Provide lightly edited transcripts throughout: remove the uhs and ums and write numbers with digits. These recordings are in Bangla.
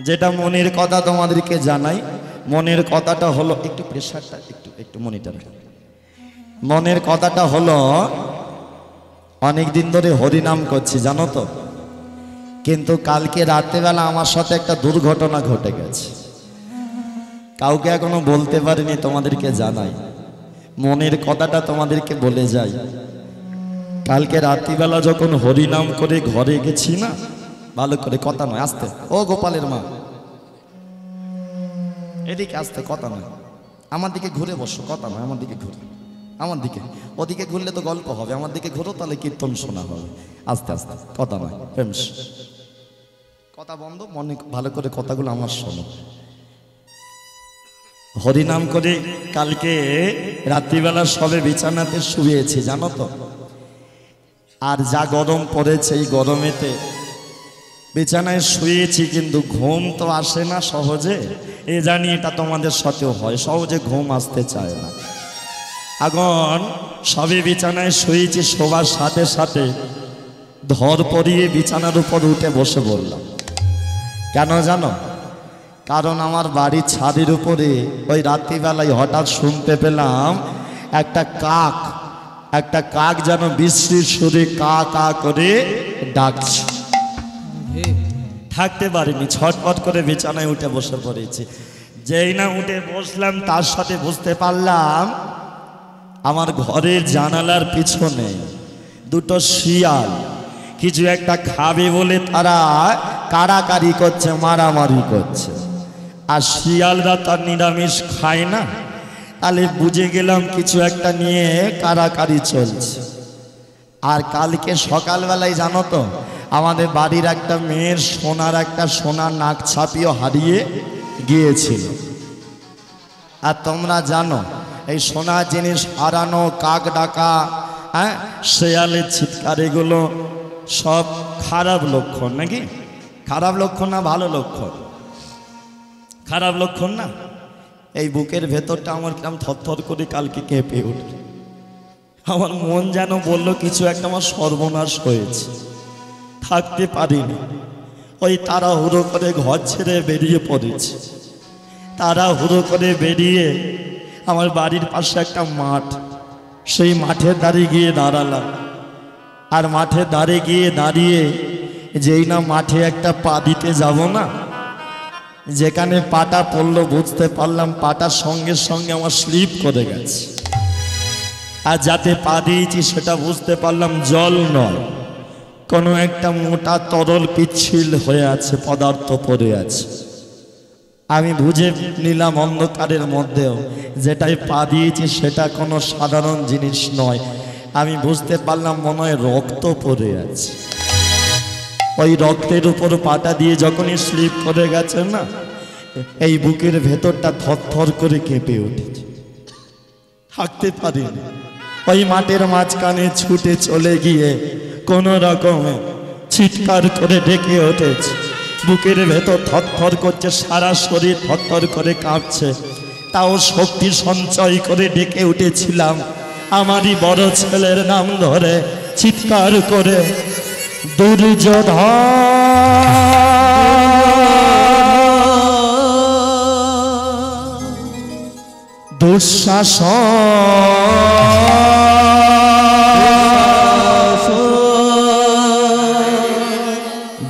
যেটা মনের কথা তোমাদেরকে জানাই। মনের কথাটা হলো, একটু প্রেশারটা একটু মনিটর। মনের কথাটা হলো, অনেক দিন ধরে হরিনাম করছি জানো তো, কিন্তু কালকে রাত্রেবেলা আমার সাথে একটা দুর্ঘটনা ঘটে গেছে। কাউকে এখনো বলতে পারিনি, তোমাদেরকে জানাই। মনের কথাটা তোমাদেরকে বলে যাই। কালকে রাত্রিবেলা যখন হরিনাম করে ঘরে গেছি না, ভালো করে কথা নয়, আসতে। ও গোপালের মা, এদিকে আসতে, কথা নয়, আমার দিকে ঘুরে বসো, কথা নয়, আমার দিকে ঘুরে, আমার দিকে। ওদিকে ঘুরলে তো গল্প হবে, আমার দিকে ঘুরো, তাহলে কীর্তন শোনা হবে। আস্তে আস্তে, কথা নয়, প্রেমস, কথা বন্ধ, মনে ভালো করে কথাগুলো আমার শোনো। হরিনাম করে কালকে রাত্রিবেলা সবে বিছানাতে শুয়েছি জানো তো। আর যা গরম পড়েছে, এই গরমেতে বিছানায় শুয়েছি, কিন্তু ঘুম তো আসে না সহজে। এ জানি এটা তোমাদের সাথেও হয়, সহজে ঘুম আসতে চায় না। এখন সবে বিছানায় শুয়েছি, শোবার সাথে সাথে ধর পড়িয়ে বিছানার উপর উঠে বসে বললাম। কেন জানো? কারণ আমার বাড়ির ছাদের উপরে ওই রাত্রিবেলায় হঠাৎ শুনতে পেলাম একটা কাক যেন বিশ্রীর সুরে কা কা করে ডাকছে। থাকতে পারিনি, ছটপট করে বিছানায় উঠে বসে পড়েছি। যেই না উঠে বসলাম, তার সাথে বুঝতে পারলাম আমার ঘরের জানালার পিছনে দুটো শিয়াল কিছু একটা খাবে বলে তারা কাড়াকাড়ি করছে, মারামারি করছে। আর শিয়ালরা তার নিরামিষ খায় না, তাহলে বুঝে গেলাম কিছু একটা নিয়ে কাড়াকাড়ি চলছে। আর কালকে সকালবেলায় জানো তো, আমাদের বাড়ির একটা মেয়ের সোনার নাক ছাপিও হারিয়ে গিয়েছিল। আর তোমরা জানো, এই সোনার জিনিস হারানো, কাক ডাকা, শেয়ালের চিৎকার, এগুলো সব খারাপ লক্ষণ নাকি? খারাপ লক্ষণ না ভালো লক্ষণ? খারাপ লক্ষণ না? এই বুকের ভেতরটা আমার কিরম থরথর করে কালকে কেঁপে উঠল। আমার মন যেন বলল কিছু একটা আমার সর্বনাশ হয়েছে, থাকতে পারিনি। ওই তাড়াহুড়ো করে ঘর ছেড়ে বেরিয়ে পড়েছি। তাড়াহুড়ো করে বেরিয়ে আমার বাড়ির পাশে একটা মাঠ, সেই মাঠের ধারে গিয়ে দাঁড়ালাম। আর মাঠের ধারে গিয়ে দাঁড়িয়ে যেই না মাঠে একটা পা দিতে যাব না, যেখানে পাটা পড়লো বুঝতে পারলাম পাটার সঙ্গে সঙ্গে আমার স্লিপ করে গেছে। আর যাতে পা দিয়েছি সেটা বুঝতে পারলাম জল নয়, কোনো একটা মোটা তরল পিচ্ছিল হয়ে আছে, পদার্থ পড়ে আছে। আমি বুঝে নিলাম অন্ধকারের মধ্যেও যেটাই পা দিয়েছি সেটা কোনো সাধারণ জিনিস নয়। আমি বুঝতে পারলাম মনে হয় রক্ত পড়ে আছে। ওই রক্তের উপর পাটা দিয়ে যখনই স্লিপ করে গেছে না, এই বুকের ভেতরটা থরথর করে কেঁপে উঠেছে, থাকতে পারিনি। ওই মাঠের মাঝখানে ছুটে চলে গিয়ে কোনো রকমে চিৎকার করে ডেকে উঠেছে। বুকের ভেতর থরথর করছে, সারা শরীর থরথর করে কাঁপছে। তাও শক্তি সঞ্চয় করে ডেকে উঠেছিলাম আমারই বড় ছেলের নাম ধরে, চিৎকার করে, দুর্যোধন, দুঃশাসন,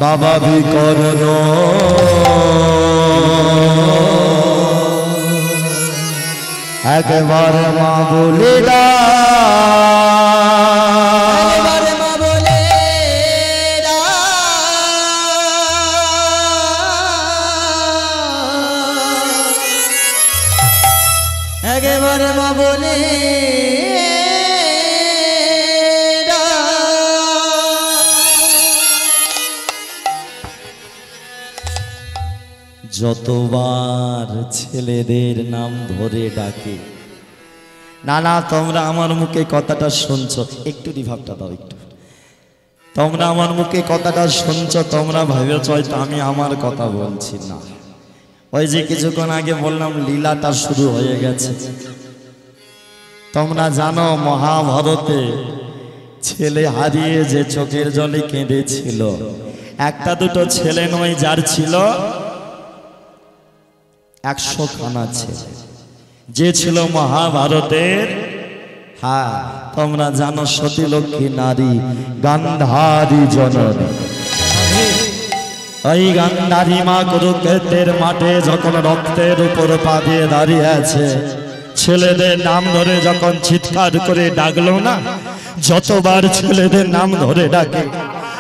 বাবা বিকর্ণ, একবার মা বলে একেবারে মা বলে যতবার ছেলেদের নাম ধরে ডাকে, না না তোমরা আমার মুখে কথাটা শুনছো, একটু রিভাবটা দাও একটু। তোমরা আমার মুখে কথাটা শুনছো, তোমরা ভেবেছ হয়তো আমি আমার কথা বলছি না। ওই যে কিছুক্ষণ আগে বললাম লীলাটা শুরু হয়ে গেছে। তোমরা জানো মহাভারতে ছেলে হারিয়ে যে চোখের জলে কেঁদেছিল, একটা দুটো ছেলে নয়, যার ছিল 100 খানা ছেলে, যে ছিল মহাভারতের। হ্যাঁ, তোমরা জানো সতী লক্ষ্মী নারী গান্ধারী জননী। ওই গান্ধারী মা কুরুক্ষেত্রের মাঠে যখন রক্তের উপর পা দিয়ে দাঁড়িয়ে আছে, ছেলেদের নাম ধরে যখন চিৎকার করে ডাকলো না, যতবার ছেলেদের নাম ধরে ডাকে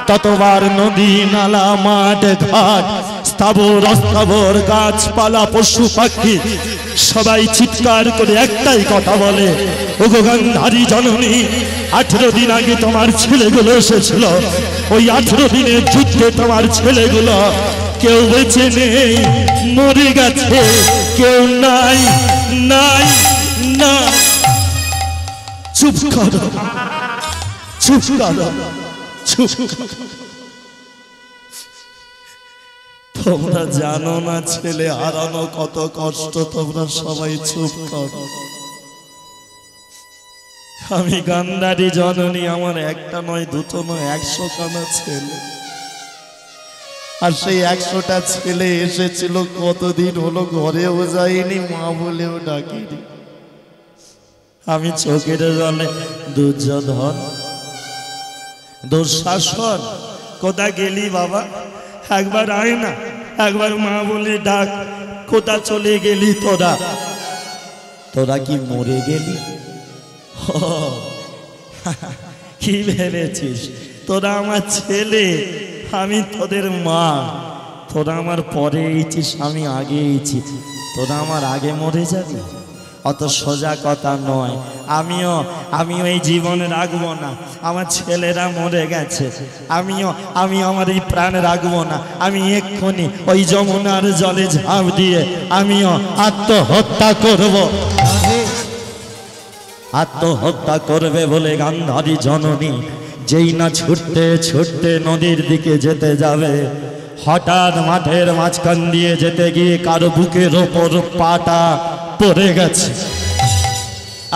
ততবার নদী নালা মাঠ ঘাট স্থাবর অস্থাবর গাছপালা পশু পাখি সবাই চিৎকার করে একটাই কথা বলে, ওগো গান্ধারী জননী, 18 দিন আগে তোমার ছেলেগুলো এসেছিল, ওই 18 দিনের যুদ্ধে তোমার ছেলেগুলো কেউ বেঁচে নেই, মরে গেছে, কেউ নাই নাই না। চুপ করো, চুপ করো, চুপ করো। তোমরা জানো না ছেলে হারানো কত কষ্ট, তোমরা সবাই চুপ করো। আমি গান্ধারী জননী, আমার একটা নয় দুটো নয় 100 খানা ছেলে, আর সেই 100টা ছেলে এসেছিল, কতদিন হলো ঘরেও যায়নি, মা বলেও ডাকিনি। আমি চোখের জলে দুর্যোধন, দুঃশাসন, কোথা গেলি বাবা, একবার আয় না, একবার মা বলে ডাক, কোথা চলে গেলি তোরা? তোরা কি মরে গেলি? কি ভেবেছিস তোরা আমার ছেলে, আমি তোদের মা, তোরা আমার পরে এইছিস, আমি আগে এইছি, তোরা আমার আগে মরে যাবি? অত সোজা কথা নয়। আমিও এই জীবনে রাখবো না, আমার ছেলেরা মরে গেছে, আমি আমার এই প্রাণ রাখবো না, আমি এক্ষুনি ওই যমুনার জলে ঝাঁপ দিয়ে আমিও আত্মহত্যা করব। আত্মহত্যা করবে বলে গান্ধারী জননী যেই না ছুটতে ছুটতে নদীর দিকে যেতে যাবে, হঠাৎ মাঠের মাঝখান দিয়ে যেতে গিয়ে কারো বুকের ওপর পাটা পড়ে গেছে।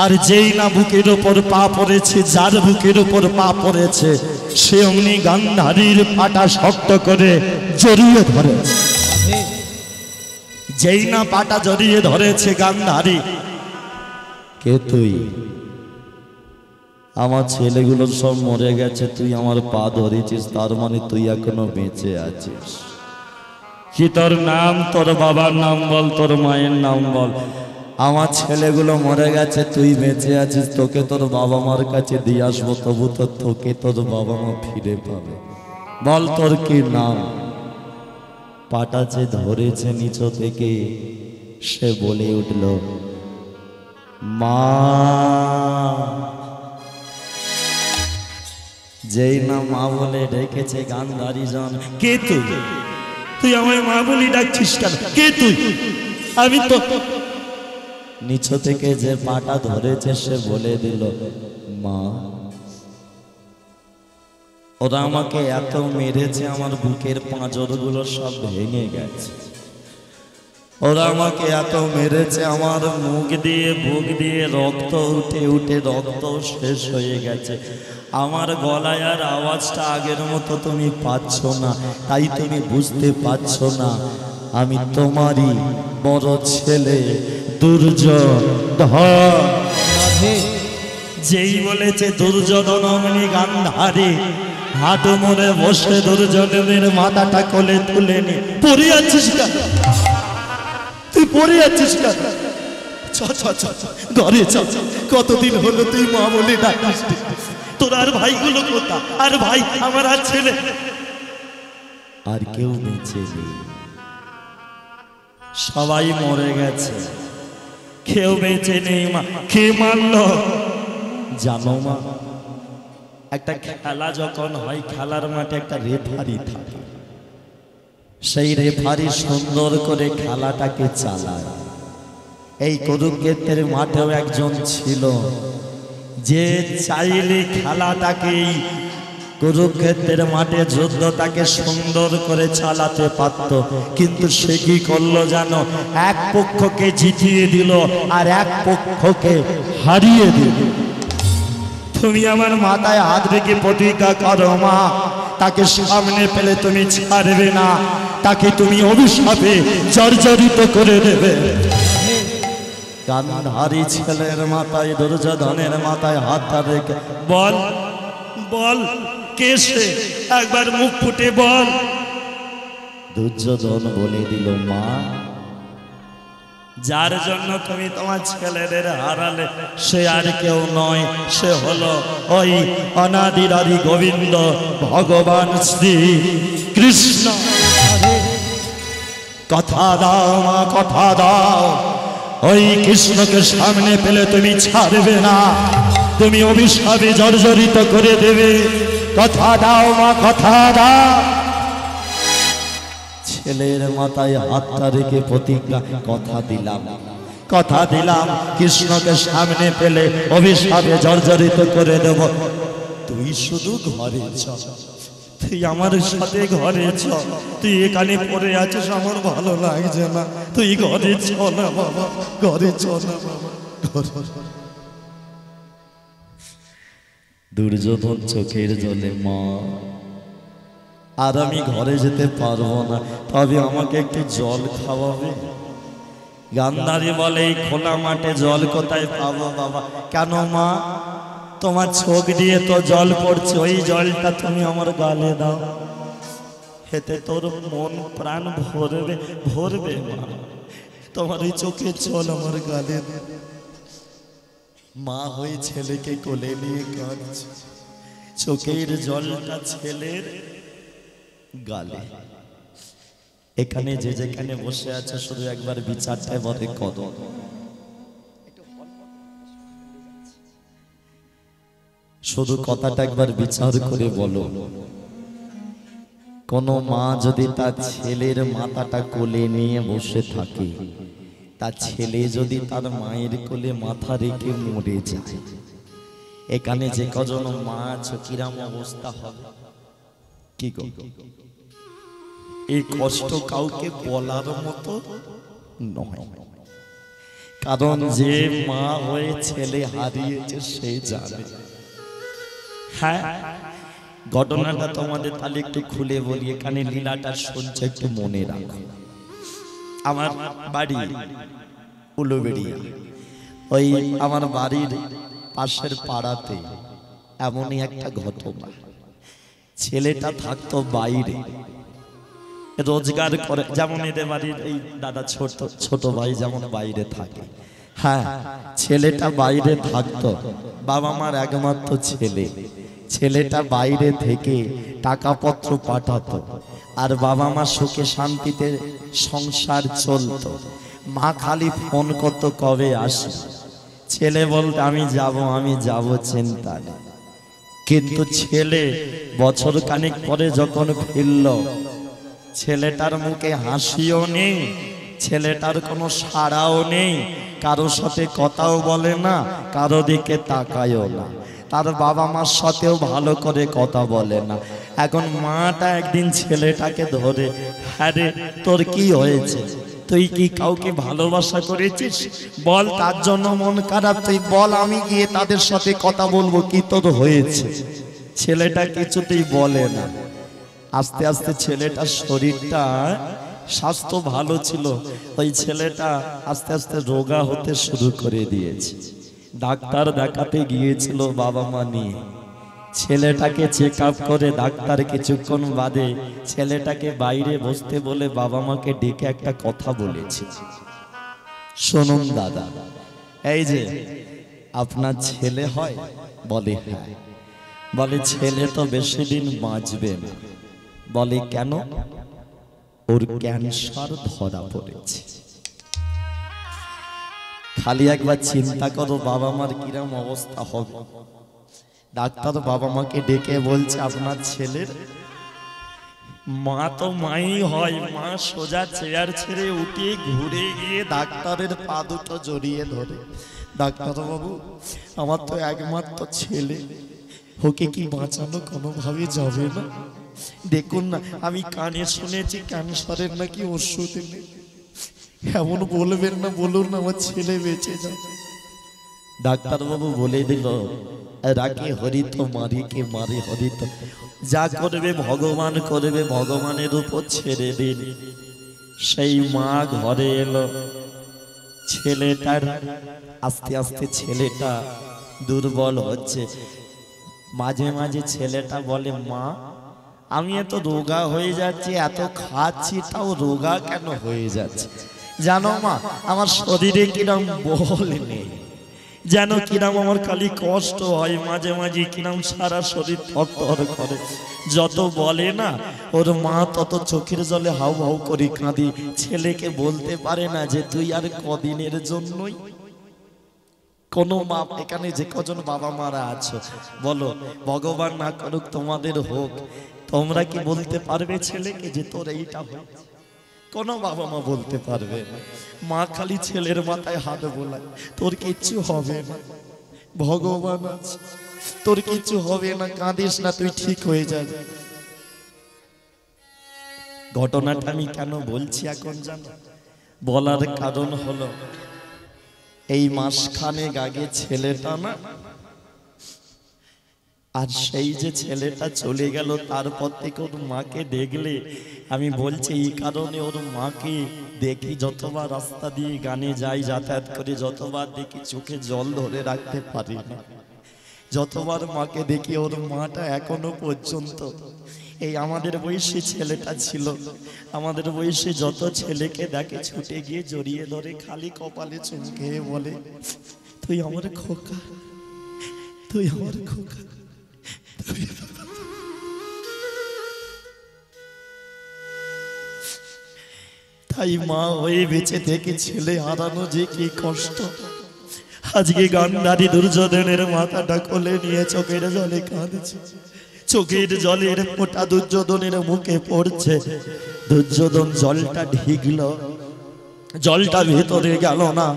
আর যেই না বুকের ওপর পা পড়েছে, যার বুকের ওপর পা পড়েছে সে অমনি গান্ধারীর পাটা শক্ত করে জড়িয়ে ধরেছে। যেই না পাটা জড়িয়ে ধরেছে গান্ধারী, কে তুই? আমার ছেলেগুলো সব মরে গেছে, তুই আমার পা ধরেছিস, তার মানে তুই এখনো বেঁচে আছিস। কি তোর নাম? তোর বাবার নাম বল, তোর মায়ের নাম বল। আমার ছেলেগুলো মরে গেছে, তুই বেঁচে আছিস, তোকে তোর বাবা মার কাছে দিয়ে আসবো, তবু তো তোকে তোর বাবা মা ফিরে পাবে। বল তোর কি নাম? পাটা যে ধরেছে নিচ থেকে সে বলে উঠল, মা। যেই না মা বলে ডেকেছে গান্ধারী জন, কে তুই? তুই আমায় মা বলি ডাকছিস কেন? কে তুই? আমি তো। নিচ থেকে যে পাটা ধরেছে সে বলে দিল, মা। ওরা আমাকে এত মেরেছে, আমার বুকের পাঁজরগুলো সব ভেঙে গেছে। ওরা আমাকে এত মেরেছে, আমার মুখ দিয়ে বুক দিয়ে রক্ত উঠে উঠে রক্ত শেষ হয়ে গেছে। আমার গলায় আর আওয়াজটা আগের মতো তুমি পাচ্ছ না, তাই তুমি বুঝতে পারছো না আমি তোমারই বড় ছেলে দুর্যোধন। যেই বলেছে দুর্যোধন অমনি গান্ধারী হাঁটু মুড়ে বসে দুর্যোধনের মাথাটা কোলে তুলে নি। পড়ে যাচ্ছিস কেন? তুই পড়ে যাচ্ছিস কেন? ঘরে চ, কতদিন হলো তুই মা বলে ডাকিস। তোর আর ভাইগুলো কোথা? আর ভাই আমার আর ছেলে আর কেউ বেঁচে নেই, সবাই মরে গেছে, কেউ বেঁচে নেই। মা কে মারলো জানো মা? একটা খেলা যখন হয়, খেলার মাঠে একটা রেফারি থাকে, সেই রেফারি সুন্দর করে খেলাটাকে চালায়। এই কুরুক্ষেত্রের মাঠেও একজন ছিল যে চাইলে খেলাটাকে, কুরুক্ষেত্রের মাঠে যুদ্ধটাকে সুন্দর করে চালাতে পারত, কিন্তু সে কি করলো জানো? এক পক্ষকে জিতিয়ে দিল আর এক পক্ষকে হারিয়ে দিল। তুমি আমার মাথায় হাত রেখে প্রতিজ্ঞা করো মা, তাকে সামনে পেলে তুমি ছাড়বে না, তাকে তুমি অভিশাপে জর্জরিত করে দেবে। গান্ধারী ছেলের মাথায় দুর্যোধনের মাথায় হাতটা রেখে বল বল কে সে, একবার মুখ ফুটে বল। দুর্যোধন বলে দিল, মা, যার জন্য তুমি তোমার ছেলেদের হারালে সে আর কেউ নয়, সে হলো ওই অনাদিরাদি গোবিন্দ ভগবান শ্রী কৃষ্ণ। কথা দাও মা, কথা দাও, ওই কৃষ্ণকে সামনে পেলে তুমি ছাড়বে না, তুমি অভিশাপে জর্জরিত করে দেবে। কথা দাও মা, কথা দাও। ছেলের মাথায় হাতটা রেখে প্রতিজ্ঞা, কথা দিলাম, কথা দিলাম, কৃষ্ণকে সামনে পেলে অভিশাপে জর্জরিত করে দেব। তুই শুধু ঘরে চল, তুই আমার সাথে ঘরে চল, তুই এখানে পড়ে আছিস আমার ভালো লাগছে না, তুই ঘরে চল না বাবা, ঘরে চল না বাবা। দুর্যোধন চোখের জলে, মা আর আমি ঘরে যেতে পারবো না, তবে আমাকে একটু জল খাওয়াবে। গান্ধারী বলে, এই খোলা মাঠে জল কোথায় পাবো বাবা? কেন মা, তোমার চোখ দিয়ে তো জল পড়ছে, ওই জলটা তুমি আমার গালে দাও, এতে তোর মন প্রাণ ভরবে ভরবে মা, তোমার ওই চোখে জল আমার গালে। মা হয়ে ছেলেকে কোলে নিয়ে কাঁদছে, চোখের জলটা ছেলের গালে। এখানে যে যেখানে বসে আছে শুধু একবার বিচারটা বলে করো। শুধু কথাটা একবার বিচার করে বলো, কোন মা যদি তার ছেলের মাথাটা কোলে নিয়ে বসে থাকে, তার ছেলে যদি তার মায়ের কোলে মাথা রেখে মরে যায়, এখানে যে কজন মা আছে কিরম অবস্থা হবে? কি গো, এই কষ্ট কাউকে বলার মতো নয়, কারণ যে মা হয়ে ছেলে হারিয়েছে সে জানে। হ্যাঁ, ঘটনাটা তোমাদের তাহলে একটু খুলে বলি, এখানে লীলাটা শুনছে একটু মনে রাখো। আমার বাড়ি উলুবেড়িয়া, ওই আমার বাড়ির পাশের পাড়াতে এমনই একটা ঘটনা। ছেলেটা থাকতো বাইরে, রোজগার করে, যেমন এদের বাড়ির এই দাদা ছোট ভাই যেমন বাইরে থাকে। হ্যাঁ, ছেলেটা বাইরে থাকতো, বাবা মার একমাত্র ছেলে। ছেলেটা বাইরে থেকে টাকাপত্র পাঠাতো, আর বাবা মা সুখে শান্তিতে সংসার চলতো। মা খালি ফোন করতো, কবে আসে? ছেলে বলতো, আমি যাব, চিন্তা নেই। কিন্তু ছেলে বছর খানিক পরে যখন ফিরল, ছেলেটার মুখে হাসিও নেই, ছেলেটার কোনো সাড়াও নেই, কারোর সাথে কথাও বলে না, কারো দিকে তাকায়ও না, তার বাবা মার সাথেও ভালো করে কথা বলে না। এখন মাটা একদিন ছেলেটাকে ধরে, হ্যাঁ রে, তোর কি হয়েছে? তুই কি কাউকে ভালোবাসা করেছিস? বল, তার জন্য মন খারাপ, তুই বল, আমি গিয়ে তাদের সাথে কথা বলবো, কি তোর হয়েছে? ছেলেটা কিছুতেই বলে না। আস্তে আস্তে ছেলেটার শরীরটা, স্বাস্থ্য ভালো ছিল, ওই ছেলেটা আস্তে আস্তে রোগা হতে শুরু করে দিয়েছে। ডাক্তার দেখাতে গিয়েছিল বাবা মা নিয়ে, ছেলেটাকে চেক আপ করে ডাক্তার কিছুক্ষণ বাদে ছেলেটাকে বাইরে বসতে বলে বাবা মাকে ডেকে একটা কথা বলেছে, শুনুন দাদা, এই যে আপনার ছেলে হয়? বলে হ্যাঁ। বলে, ছেলে তো বেশি দিন বাঁচবে না। বলে, কেন? ওর ক্যান্সার ধরা পড়েছে। খালি একবার চিন্তা করো বাবা মার কিরম অবস্থা হবে। ডাক্তার বাবা মাকে ডেকে বলছে, আপনার ছেলের, মা তো মাই হয়, মা সোজা চেয়ার ছেড়ে উঠে ঘুরে গিয়ে ডাক্তারের পা দুটো জড়িয়ে ধরে, ডাক্তার বাবু, আমার তো একমাত্র ছেলে, ওকে কি বাঁচানো কোনোভাবে যাবে না? দেখুন না, আমি কানে শুনেছি ক্যান্সারের নাকি ওষুধ নেই, এমন বলবেন না, বলুন না, আমার ছেলে বেঁচে যাবে। ডাক্তার বাবু বলে দিল, রাখে হরিত মারিকে মারে হরিত, যা করবে ভগবান করবে, ভগবানের উপর ছেড়ে দিন। সেই মা ঘরে এলো, ছেলেটার আস্তে আস্তে ছেলেটা দুর্বল হচ্ছে। মাঝে মাঝে ছেলেটা বলে, মা আমি এত রোগা হয়ে যাচ্ছি, এত খাচ্ছি তাও রোগা কেন হয়ে যাচ্ছে? জানো মা, আমার শরীরে কিরম বল নেই, যেন কিরম আমার খালি কষ্ট হয়, মাঝে মাঝে কিরম সারা শরীর থরথর করে। যত বলে না ওর মা তত চোখের জলে হাউ হাউ করে কাঁদি। ছেলেকে বলতে পারে না যে তুই আর কদিনের জন্যই। কোন মা, এখানে যে কজন বাবা মারা আছো বলো, ভগবান না করুক তোমাদের হোক, তোমরা কি বলতে পারবে ছেলেকে যে তোর এইটা হয়েছে? কোন বাবা মা বলতে পারবে না। মা খালি ছেলের মাথায় হাত বোলায়, তোর কিচ্ছু হবে না, ভগবান আছে, তোর কিচ্ছু হবে না, কাঁদিস না, তুই ঠিক হয়ে যাবে। ঘটনাটা আমি কেন বলছি এখন জানো? বলার কারণ হলো, এই মাসখানেক আগে ছেলেটা না, আর সেই যে ছেলেটা চলে গেল তারপর থেকে ওর মাকে দেখলে আমি বলছি এই কারণে ওর মাকে দেখি, যতবার রাস্তা দিয়ে গানে যাই যাতায়াত করে, যতবার দেখি চোখে জল ধরে রাখতে পারি না। যতবার মাকে দেখি ওর মাটা এখনো পর্যন্ত, এই আমাদের বয়সী ছেলেটা ছিল, আমাদের বয়সী যত ছেলেকে দেখে ছুটে গিয়ে জড়িয়ে ধরে খালি কপালে চুম খেয়ে বলে, তুই আমার খোকা, তুই আমার খোকা। তাই মা হয়ে বেঁচে থেকে ছেলে হারানো যে কি কষ্ট। আজকে গান্ধারী দুর্যোধনের মাথাটা কোলে নিয়ে চোখের জলে কাঁদছে, চোখের জলের ফোঁটা দুর্যোধনের মুখে পড়ছে। দুর্যোধন জলটা ঢিকল, জলটা ভেতরে গেল না,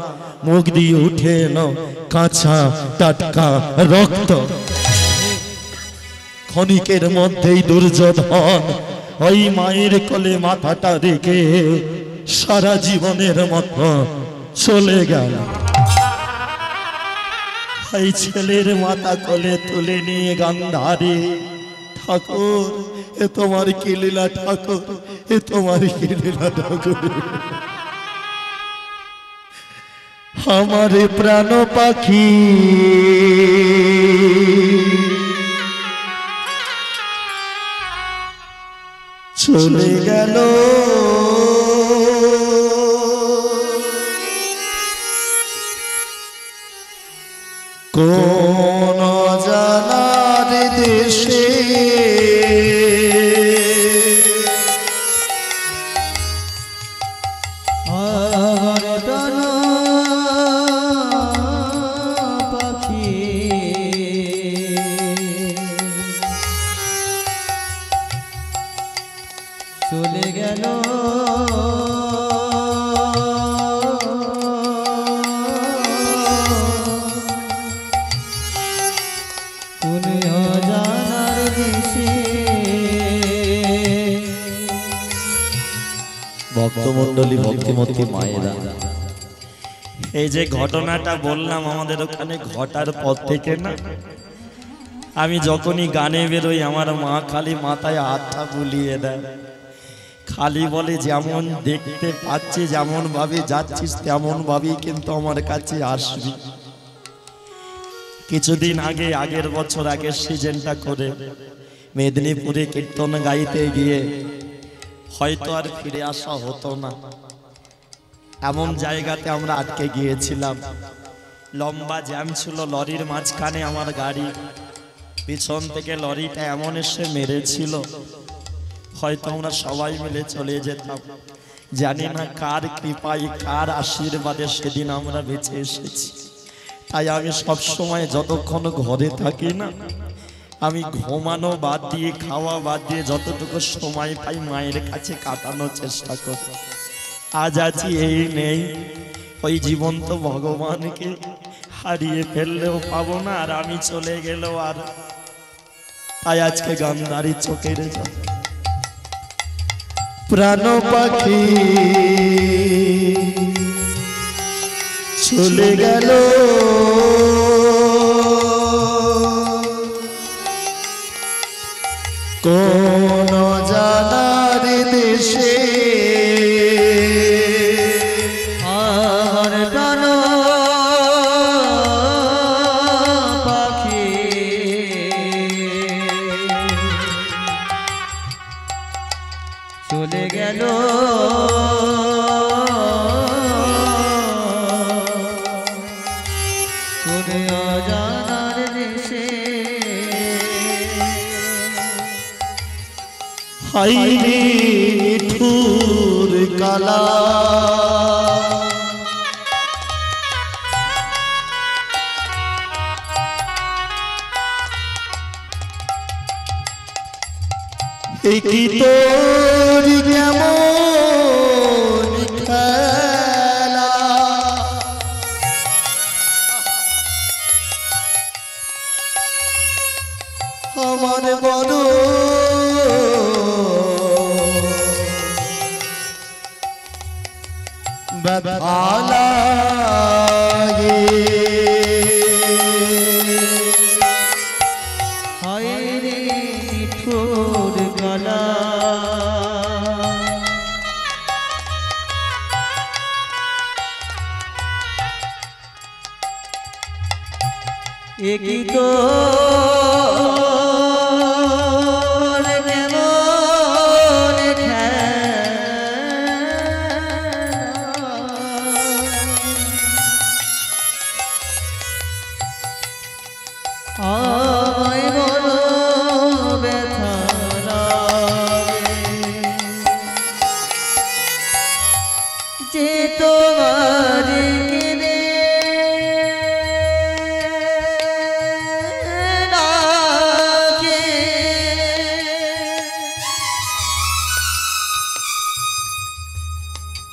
মুখ দিয়ে উঠে এলো কাঁচা টাটকা রক্ত। ক্ষণিকের মধ্যেই দুর্যোধন ওই মায়ের কোলে মাথাটা রেখে সারা জীবনের মতো চলে গেল। এই ছেলের মাথা কোলে তুলে নিয়ে গান্ধারী, ঠাকুর এ তোমার কি লীলা, ঠাকুর এ তোমার কি লীলা, ঠাকুর আমার প্রাণ পাখি চলে গেল, কোন জানার দেশে আমার প্রাণ পাখি চলে গেল, কোন অজানার দেশে। ভক্তমণ্ডলী, ভক্তিমতী মায়েরা, এই যে ঘটনাটা বললাম আমাদের ওখানে ঘটার পর থেকে না, আমি যখনই গানে বেরোই আমার মা খালি মাথায় হাতটা বুলিয়ে দেয়, খালি বলে যেমন দেখতে পাচ্ছি, যেমন ভাবে যাচ্ছিস তেমন ভাবেই কিন্তু আমার কাছে আসবি। কিছুদিন আগে, আগের বছর আগের সিজনটা করে মেদিনীপুরে কীর্তন গাইতে গিয়ে হয়তো আর ফিরে আসা হতো না, এমন জায়গাতে আমরা আটকে গিয়েছিলাম। লম্বা জ্যাম ছিল, লরির মাঝখানে আমার গাড়ি, পিছন থেকে লরিটা এমন এসে মেরেছিল, হয়তো আমরা সবাই মিলে চলে যেতাম। জানি না কার কৃপায়, কার আশীর্বাদে সেদিন আমরা বেঁচে এসেছি। তাই আমি সব সময় যতক্ষণ ঘরে থাকি না, আমি ঘুমানো বাদ দিয়ে, খাওয়া বাদ দিয়ে যতটুকু সময় পাই মায়ের কাছে কাটানোর চেষ্টা করি। আজ আছি এই নেই, ওই জীবন্ত ভগবানকে হারিয়ে ফেললেও পাবো না, আর আমি চলে গেলেও আর। তাই আজকে গান্ধারী চোখের জল, প্রাণ পাখি চলে গেল, হাইরে নিঠুর কালা কি তোর কেমন খেলা আমার বড় ব্যথা লাগে হায় রে নিঠুর গলা একই তো আমায় বড় ব্যথা লাগে যে তোমার কেঁদে ডাকে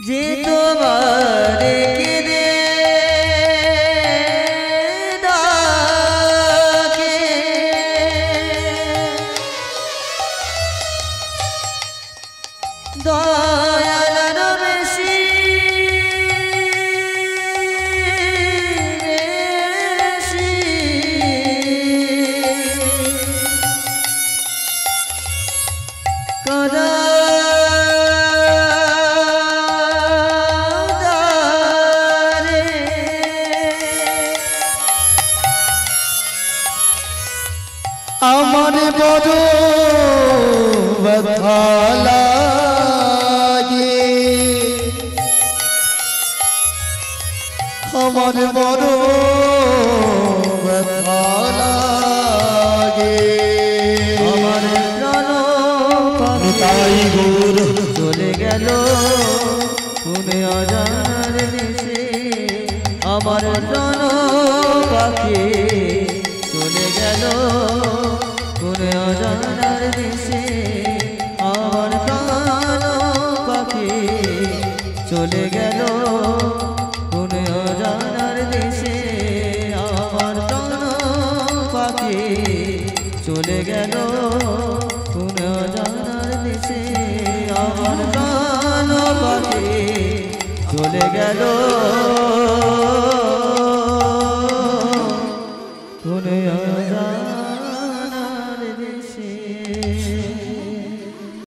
যে তোমার কেঁদে দয়াল বেশি বেশি কদারে আমার বড় ব্যথা লাগে আমার বড় ব্যথা লাগে আমার প্রাণ তাই গৌর চলে গেল কোনে অজানার দেশে আমার প্রাণ পাখি চলে গেল কোনে অজানার দেশে আমার প্রাণ পাখি চলে গেল কোনে অজানার দেশে আমার প্রাণ পাখি চলে গেল কোনে অজানার দেশে আমার প্রাণ পাখি চলে গেল